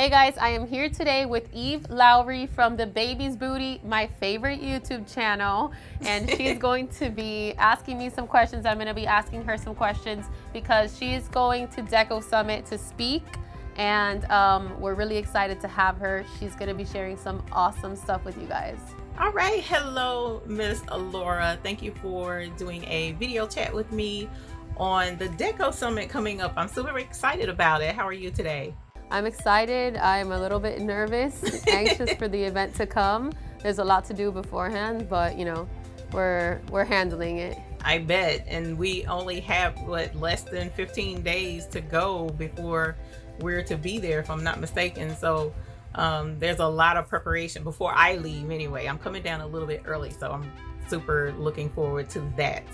Hey guys, I am here today with Eve Lowry from The Baby's Booty, my favorite YouTube channel, and she's going to be asking me some questions. I'm going to be asking her some questions because she's going to DecoSummit to speak, and we're really excited to have her. She's going to be sharing some awesome stuff with you guys. All right, hello, Miss Laura. Thank you for doing a video chat with me on the DecoSummit coming up. I'm super excited about it. How are you today? I'm excited. I'm a little bit nervous, anxious for the event to come. There's a lot to do beforehand, but you know, we're handling it. I bet. And we only have less than 15 days to go before we're to be there, if I'm not mistaken. So there's a lot of preparation before I leave anyway. I'm coming down a little bit early, so I'm super looking forward to that.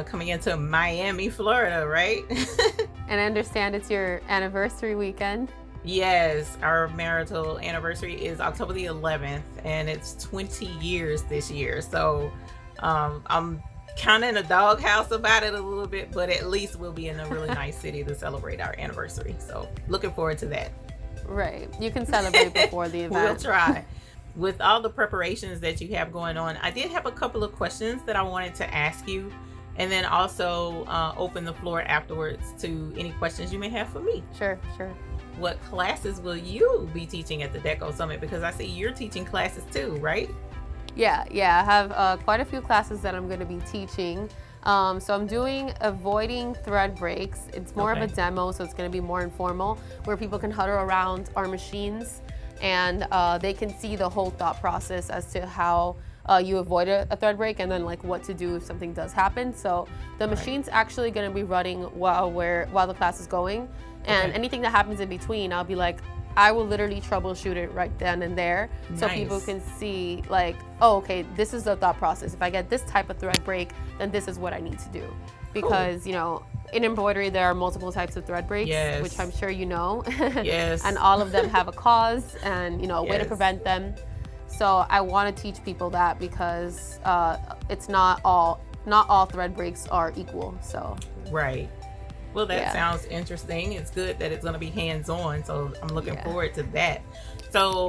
Coming into Miami, Florida, right? And I understand it's your anniversary weekend. Yes, our marital anniversary is October the 11th, and it's 20 years this year. So I'm kind of in a doghouse about it a little bit, but at least we'll be in a really nice city to celebrate our anniversary. So looking forward to that. Right. You can celebrate before the event. We'll try. With all the preparations that you have going on, I did have a couple of questions that I wanted to ask you, and then also open the floor afterwards to any questions you may have for me. Sure. What classes will you be teaching at the DecoSummit? Because I see you're teaching classes too, right? Yeah. I have quite a few classes that I'm going to be teaching. So I'm doing avoiding thread breaks. It's more of a demo, so it's going to be more informal, where people can huddle around our machines and they can see the whole thought process as to how you avoid a thread break, and then like what to do if something does happen. So the machine's actually going to be running while the class is going, and anything that happens in between, I'll be like, I will literally troubleshoot it right then and there. So people can see like, oh, okay, this is the thought process. If I get this type of thread break, then this is what I need to do. Because you know, in embroidery there are multiple types of thread breaks, which I'm sure you know. And all of them have a cause and, you know, a way to prevent them. So I want to teach people that because it's not all thread breaks are equal. So right. Well, that sounds interesting. It's good that it's going to be hands-on, so I'm looking forward to that. So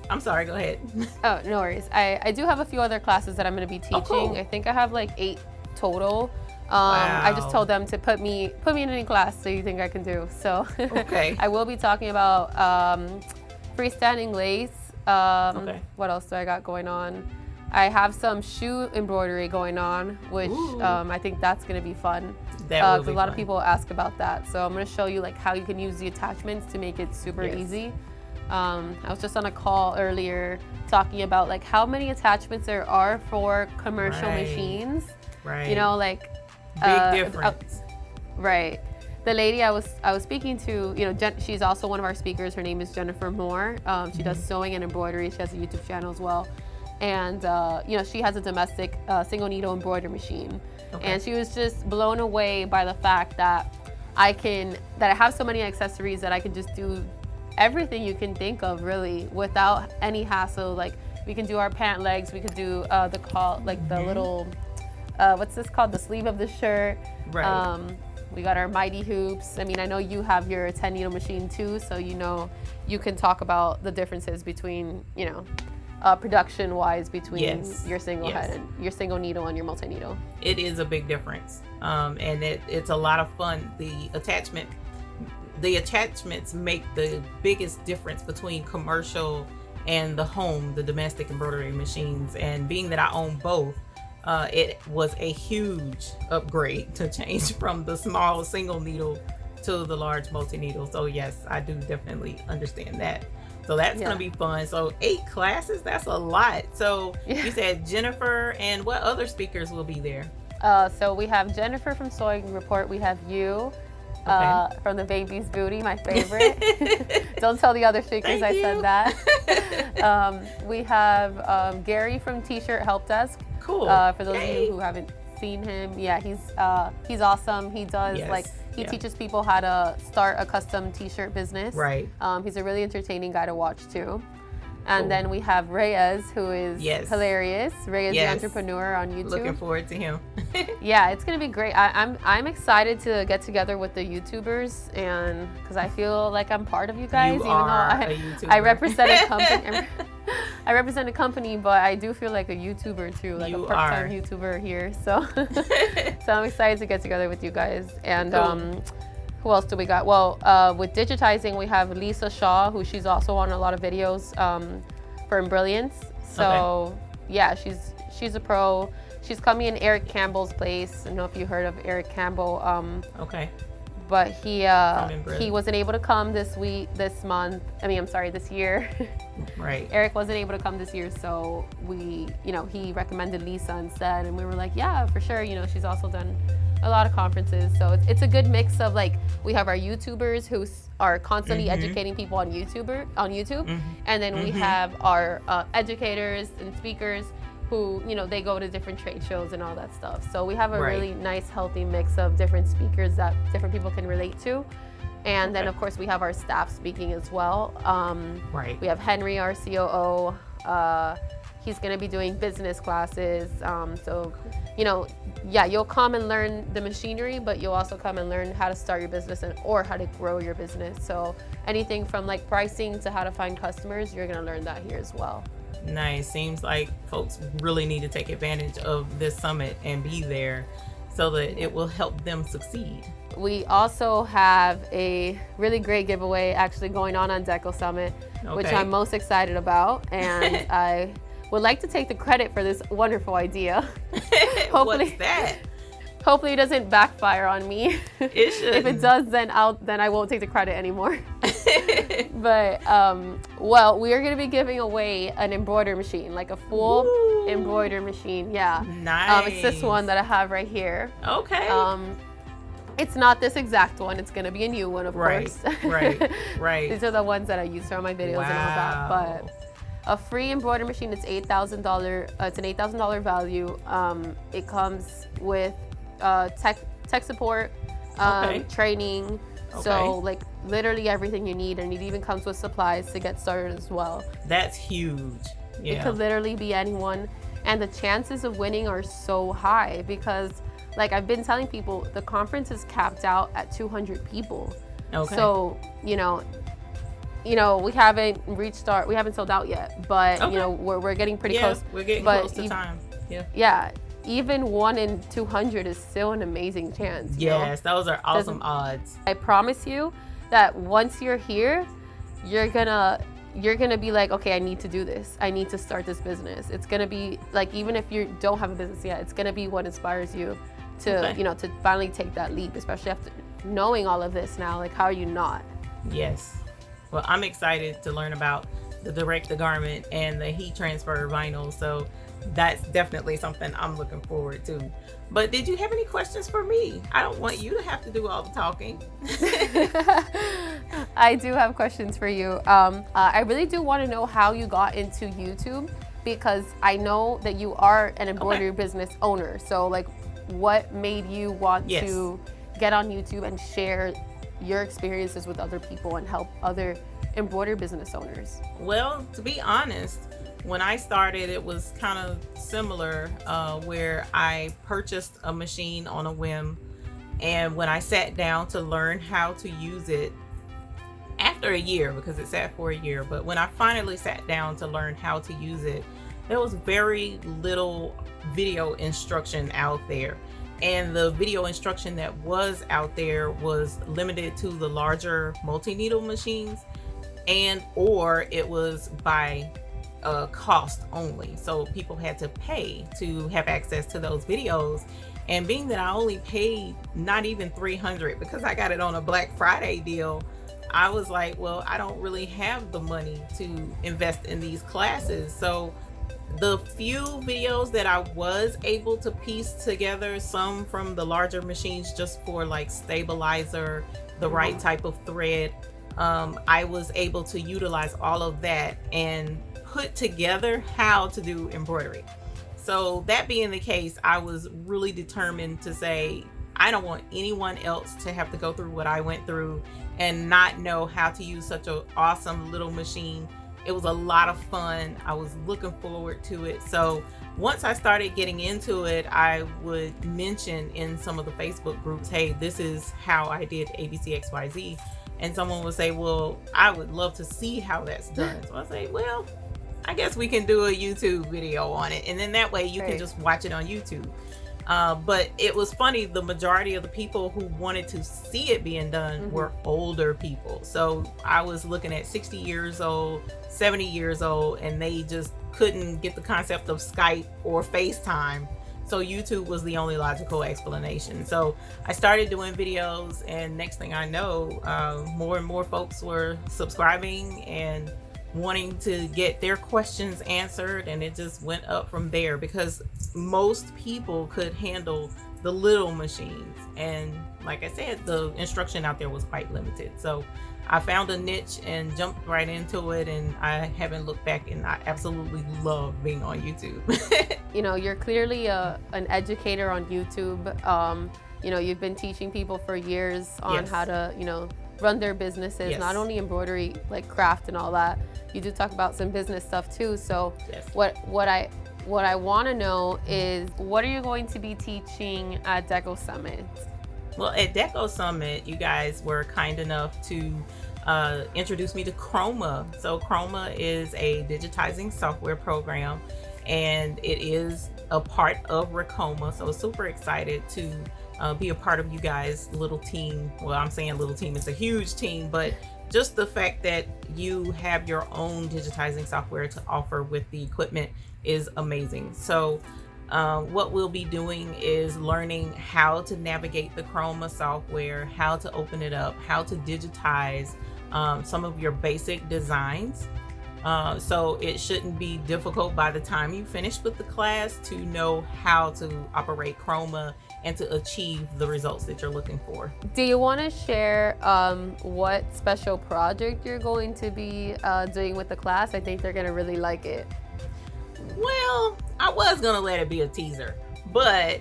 I'm sorry, go ahead. Oh, no worries. I do have a few other classes that I'm going to be teaching. Oh, cool. I think I have like 8 total. Wow. I just told them to put me in any class so you think I can do. So I will be talking about freestanding lace. What else do I got going on? I have some shoe embroidery going on, which I think that's going to be fun. Because a lot of people ask about that. So I'm going to show you like how you can use the attachments to make it super easy. I was just on a call earlier talking about like how many attachments there are for commercial machines. Right. You know, like big difference. Right. The lady I was speaking to, you know, she's also one of our speakers. Her name is Jennifer Moore. She does sewing and embroidery. She has a YouTube channel as well. And, you know, she has a domestic single needle embroidery machine. And she was just blown away by the fact that I have so many accessories that I can just do everything you can think of really without any hassle. Like we can do our pant legs, we could do the little, what's this called? The sleeve of the shirt. Right. We got our mighty hoops. I mean, I know you have your 10 needle machine too, so you know, you can talk about the differences between, you know, production wise between your single head and your single needle and your multi needle. It is a big difference. And it's a lot of fun. The attachments make the biggest difference between commercial and the home, the domestic embroidery machines. And being that I own both, it was a huge upgrade to change from the small single needle to the large multi-needle. So yes, I do definitely understand that. So that's going to be fun. So 8 classes, that's a lot. So you said Jennifer, and what other speakers will be there? So we have Jennifer from Sewing Report. We have you from The Baby's Booty, my favorite. Don't tell the other speakers I said that. We have Gary from T-Shirt Help Desk. Cool. For those of you who haven't seen him, he's awesome. He does he teaches people how to start a custom T-shirt business. Right. He's a really entertaining guy to watch too. And then we have Reyes, who is hilarious. Reyes, the entrepreneur on YouTube. Looking forward to him. Yeah, it's gonna be great. I'm excited to get together with the YouTubers, and because I feel like I'm part of you guys, even though I represent a company. I represent a company, but I do feel like a YouTuber too, like a part-time YouTuber here. So, so I'm excited to get together with you guys. And who else do we got? Well, with Digitizing, we have Lisa Shaw, who she's also on a lot of videos for Brilliance. So yeah, she's a pro. She's coming in Eric Campbell's place. I don't know if you heard of Eric Campbell. But he wasn't able to come this year. Right. Eric wasn't able to come this year, so he recommended Lisa instead, and we were like, yeah, for sure. She's also done a lot of conferences, so it's a good mix of, like, we have our YouTubers who are constantly educating people on YouTube, and then we have our educators and speakers who, they go to different trade shows and all that stuff. So we have a really nice, healthy mix of different speakers that different people can relate to. And then, of course, we have our staff speaking as well. We have Henry, our COO. He's going to be doing business classes. So, you'll come and learn the machinery, but you'll also come and learn how to start your business or how to grow your business. So anything from, like, pricing to how to find customers, you're going to learn that here as well. Nice. Seems like folks really need to take advantage of this summit and be there so that it will help them succeed. We also have a really great giveaway actually going on DecoSummit, which I'm most excited about, and I would like to take the credit for this wonderful idea. What's that? Hopefully it doesn't backfire on me. It should. If it does, then I won't take the credit anymore. But we are going to be giving away an embroidery machine, like a full embroidery machine. Yeah. Nice. It's this one that I have right here. Okay. It's not this exact one. It's going to be a new one, of course. Right. These are the ones that I use for my videos and all that. But a free embroidery machine. It's $8,000. It's an $8,000 value. It comes with tech support, training. So, like, literally everything you need, and it even comes with supplies to get started as well. That's huge. Yeah. It could literally be anyone, and the chances of winning are so high because, like, I've been telling people, the conference is capped out at 200 people. So, we haven't sold out yet, but we're getting pretty close. We're getting close to time. Yeah. Even 1 in 200 is still an amazing chance. Yes, those are awesome odds. I promise you that once you're here, you're gonna be like, okay, I need to do this. I need to start this business. It's gonna be like, even if you don't have a business yet, it's gonna be what inspires you to, to finally take that leap, especially after knowing all of this now. Like, how are you not? Yes. Well, I'm excited to learn about the direct-to-garment and the heat transfer vinyl. So that's definitely something I'm looking forward to. But did you have any questions for me? I don't want you to have to do all the talking. I do have questions for you. I really do want to know how you got into YouTube, because I know that you are an embroidery business owner. So, like, what made you want to get on YouTube and share your experiences with other people and help other embroidery business owners? Well, to be honest, when I started, it was kind of similar, where I purchased a machine on a whim, and when I sat down to learn how to use it after a year, because it sat for a year, but when I finally sat down to learn how to use it, there was very little video instruction out there. And the video instruction that was out there was limited to the larger multi-needle machines, or it was by cost only. So people had to pay to have access to those videos. And being that I only paid not even $300 because I got it on a Black Friday deal, I was like, well, I don't really have the money to invest in these classes. So the few videos that I was able to piece together, some from the larger machines just for like stabilizer, the right type of thread, I was able to utilize all of that and put together how to do embroidery. So that being the case, I was really determined to say, I don't want anyone else to have to go through what I went through and not know how to use such an awesome little machine. It was a lot of fun. I was looking forward to it. So once I started getting into it, I would mention in some of the Facebook groups, hey, this is how I did ABCXYZ. And someone would say, well, I would love to see how that's done. So I say, well, I guess we can do a YouTube video on it. And then that way you can just watch it on YouTube. But it was funny, the majority of the people who wanted to see it being done were older people. So I was looking at 60 years old, 70 years old, and they just couldn't get the concept of Skype or FaceTime. So YouTube was the only logical explanation. So I started doing videos, and next thing I know, more and more folks were subscribing and wanting to get their questions answered, and it just went up from there because most people could handle the little machines, and like I said, the instruction out there was quite limited. So I found a niche and jumped right into it, and I haven't looked back, and I absolutely love being on YouTube. You know, you're clearly an educator on YouTube. You know, you've been teaching people for years on how to, you know, run their businesses, not only embroidery, like craft and all that. You do talk about some business stuff too. So what I want to know is, what are you going to be teaching at DecoSummit? Well, at DecoSummit, you guys were kind enough to introduce me to Ricoma. So Ricoma is a digitizing software program, and it is a part of Ricoma. So super excited to be a part of you guys' little team. Well, I'm saying little team, it's a huge team, but just the fact that you have your own digitizing software to offer with the equipment is amazing. So what we'll be doing is learning how to navigate the Ricoma software, how to open it up, how to digitize some of your basic designs. So it shouldn't be difficult by the time you finish with the class to know how to operate Ricoma and to achieve the results that you're looking for. Do you want to share what special project you're going to be doing with the class? I think they're going to really like it. Well, I was going to let it be a teaser, but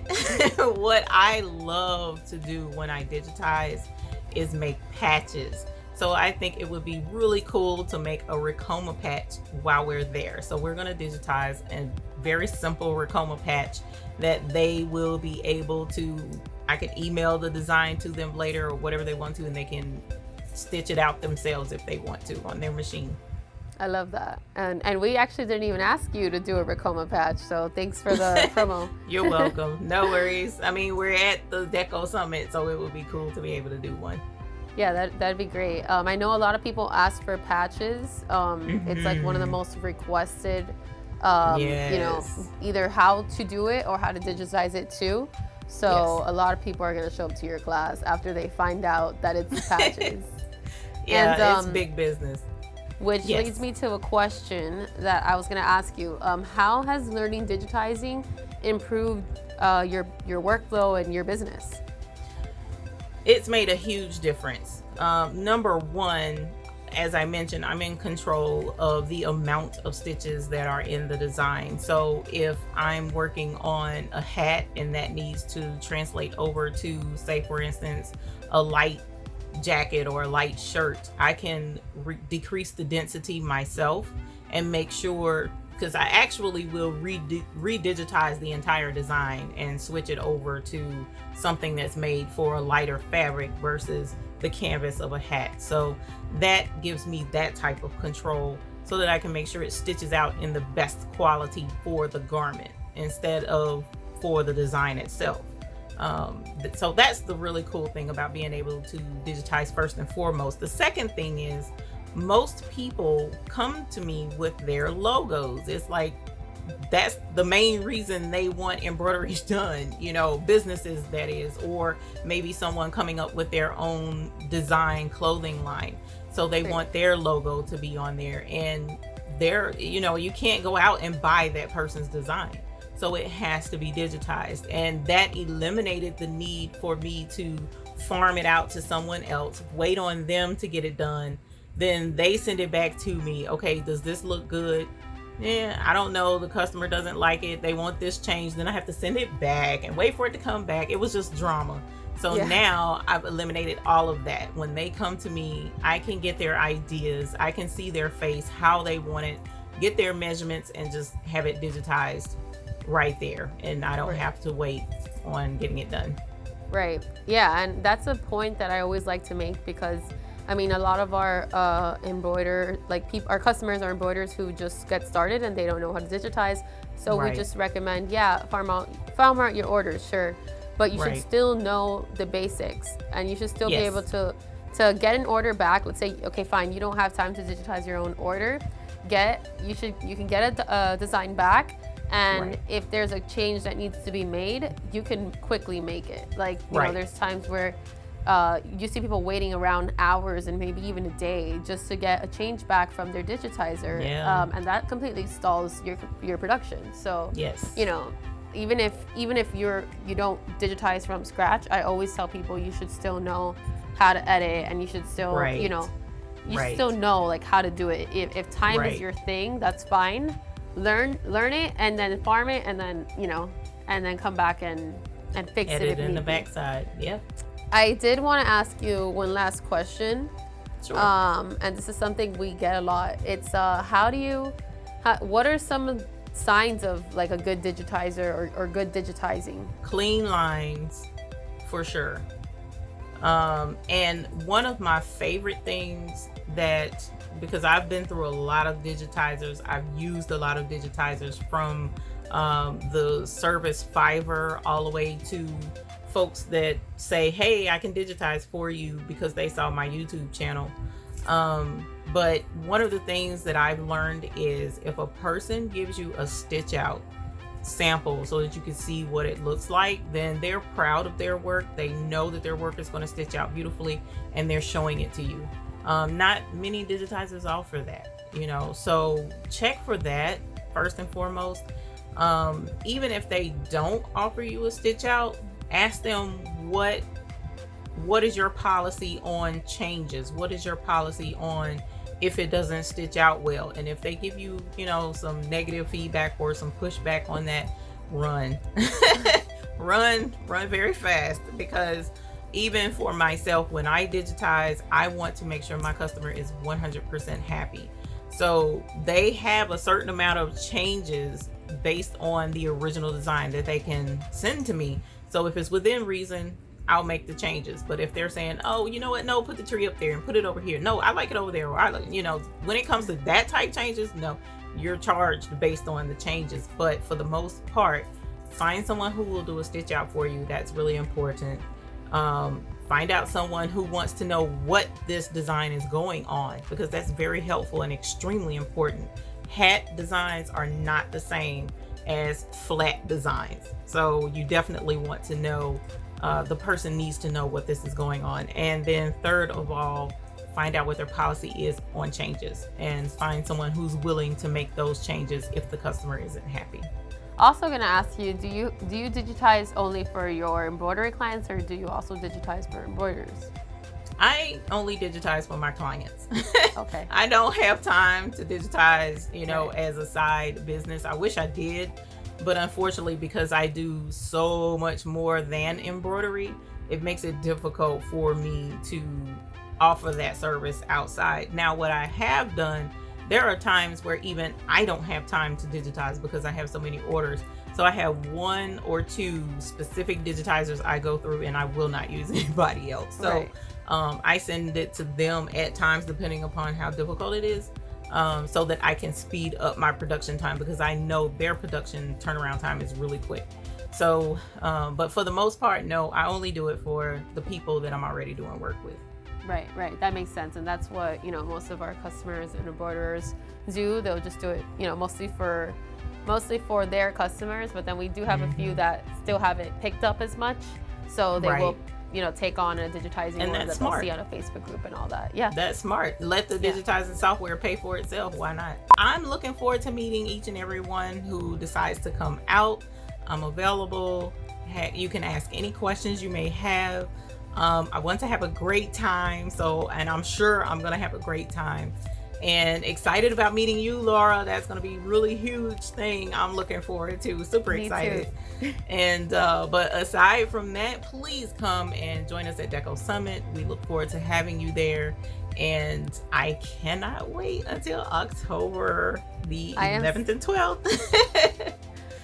what I love to do when I digitize is make patches. So I think it would be really cool to make a Ricoma patch while we're there. So we're going to digitize a very simple Ricoma patch that they will be able to, I can email the design to them later or whatever they want to, and they can stitch it out themselves if they want to on their machine. I love that. And we actually didn't even ask you to do a Ricoma patch, so thanks for the promo. You're welcome. No worries. I mean, we're at the DecoSummit, so it would be cool to be able to do one. Yeah, that'd be great. I know a lot of people ask for patches. It's like one of the most requested, you know, either how to do it or how to digitize it too. So a lot of people are going to show up to your class after they find out that it's patches. It's big business. Which leads me to a question that I was going to ask you. How has learning digitizing improved your workflow and your business? It's made a huge difference. Number one, as I mentioned, I'm in control of the amount of stitches that are in the design. So if I'm working on a hat and that needs to translate over to, say for instance, a light jacket or a light shirt, I can decrease the density myself and make sure, because I actually will redigitize the entire design and switch it over to something that's made for a lighter fabric versus the canvas of a hat. So that gives me that type of control so that I can make sure it stitches out in the best quality for the garment instead of for the design itself. So that's the really cool thing about being able to digitize first and foremost. The second thing is, most people come to me with their logos. It's like, that's the main reason they want embroideries done, you know, businesses that is, or maybe someone coming up with their own design clothing line. So they want their logo to be on there, and you know, you can't go out and buy that person's design. So it has to be digitized, and that eliminated the need for me to farm it out to someone else, wait on them to get it done. Then they send it back to me. Okay, does this look good? Yeah, I don't know. The customer doesn't like it. They want this changed. Then I have to send it back and wait for it to come back. It was just drama. So now I've eliminated all of that. When they come to me, I can get their ideas, I can see their face, how they want it, get their measurements, and just have it digitized right there. And I don't have to wait on getting it done. Right. Yeah, and that's a point that I always like to make, because I mean, a lot of our our customers are embroiderers who just get started and they don't know how to digitize. So we just recommend, farm out your orders, sure, but you should still know the basics, and you should still be able to get an order back. Let's say, okay, fine, you don't have time to digitize your own order. You can get a design back, and if there's a change that needs to be made, you can quickly make it. Like, you know, there's times where you see people waiting around hours and maybe even a day just to get a change back from their digitizer, and that completely stalls your production. So you know, even if you don't digitize from scratch, I always tell people you should still know how to edit, and you should still you know, still know like how to do it. If time is your thing, that's fine. Learn it, and then farm it, and then, you know, and then come back and fix edit it in the backside. I did want to ask you one last question. Sure. And this is something we get a lot. It's what are some signs of like a good digitizer or good digitizing? Clean lines, for sure. And one of my favorite things because I've been through a lot of digitizers, I've used a lot of digitizers from the service Fiverr all the way to folks that say, hey, I can digitize for you because they saw my YouTube channel. But one of the things that I've learned is if a person gives you a stitch out sample so that you can see what it looks like, then they're proud of their work. They know that their work is going to stitch out beautifully, and they're showing it to you. Not many digitizers offer that, you know, so check for that first and foremost. Even if they don't offer you a stitch out, ask them what is your policy on changes? What is your policy on if it doesn't stitch out well? And if they give you, you know, some negative feedback or some pushback on that, run. run very fast, because even for myself, when I digitize, I want to make sure my customer is 100% happy. So they have a certain amount of changes based on the original design that they can send to me. So if it's within reason, I'll make the changes. But if they're saying, oh, you know what, no, put the tree up there and put it over here, no, I like it over there, or I like, you know, when it comes to that type changes, no, you're charged based on the changes. But for the most part, find someone who will do a stitch out for you. That's really important. Find out someone who wants to know what this design is going on, because that's very helpful and extremely important. Hat designs are not the same as flat designs, so you definitely want to know, the person needs to know what this is going on. And then third of all, find out what their policy is on changes, and find someone who's willing to make those changes if the customer isn't happy. Also going to ask you, do you digitize only for your embroidery clients, or do you also digitize for embroiderers? I only digitize for my clients. Okay. I don't have time to digitize, you know, as a side business. I wish I did, but unfortunately, because I do so much more than embroidery, it makes it difficult for me to offer that service outside. Now, what I have done, there are times where even I don't have time to digitize because I have so many orders. So I have 1 or 2 specific digitizers I go through, and I will not use anybody else. So I send it to them at times, depending upon how difficult it is, so that I can speed up my production time, because I know their production turnaround time is really quick. So, but for the most part, no, I only do it for the people that I'm already doing work with. Right. That makes sense. And that's what, you know, most of our customers and embroiderers do. They'll just do it, you know, mostly for their customers. But then we do have a few that still haven't picked up as much. So they will, you know, take on a digitizing order that they'll see on a Facebook group and all that. Yeah. That's smart. Let the digitizing software pay for itself. Why not? I'm looking forward to meeting each and every one who decides to come out. I'm available. You can ask any questions you may have. I want to have a great time, and I'm sure I'm going to have a great time. and excited about meeting you, Laura. That's going to be really huge thing. I'm looking forward to. Super excited. And but aside from that, please come and join us at DecoSummit. We look forward to having you there. And I cannot wait until October the 11th and 12th.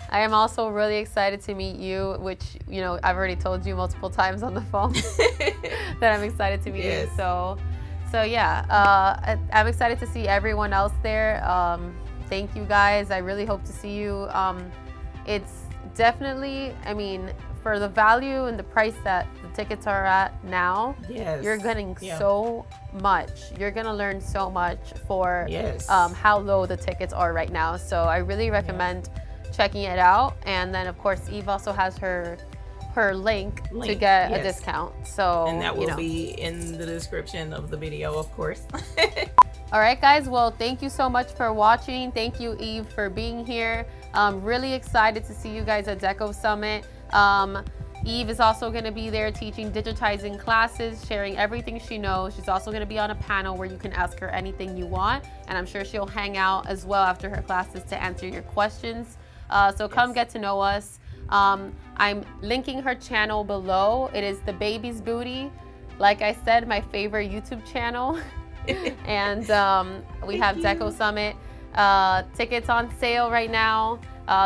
I am also really excited to meet you, which, you know, I've already told you multiple times on the phone that I'm excited to meet you. So yeah, I'm excited to see everyone else there. Thank you guys. I really hope to see you. It's definitely, I mean, for the value and the price that the tickets are at now, you're getting so much. You're gonna learn so much for how low the tickets are right now. So I really recommend checking it out. And then of course Eve also has her link to get a discount. So and that will be in the description of the video, of course. All right, guys. Well, thank you so much for watching. Thank you, Eve, for being here. I'm really excited to see you guys at DecoSummit. Eve is also going to be there teaching digitizing classes, sharing everything she knows. She's also going to be on a panel where you can ask her anything you want, and I'm sure she'll hang out as well after her classes to answer your questions. So come get to know us. I'm linking her channel below. It is The Baby's Booty. Like I said, my favorite YouTube channel. And we have DecoSummit tickets on sale right now.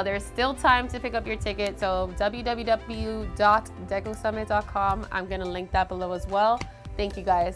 There's still time to pick up your ticket, so www.decosummit.com. I'm going to link that below as well. Thank you, guys.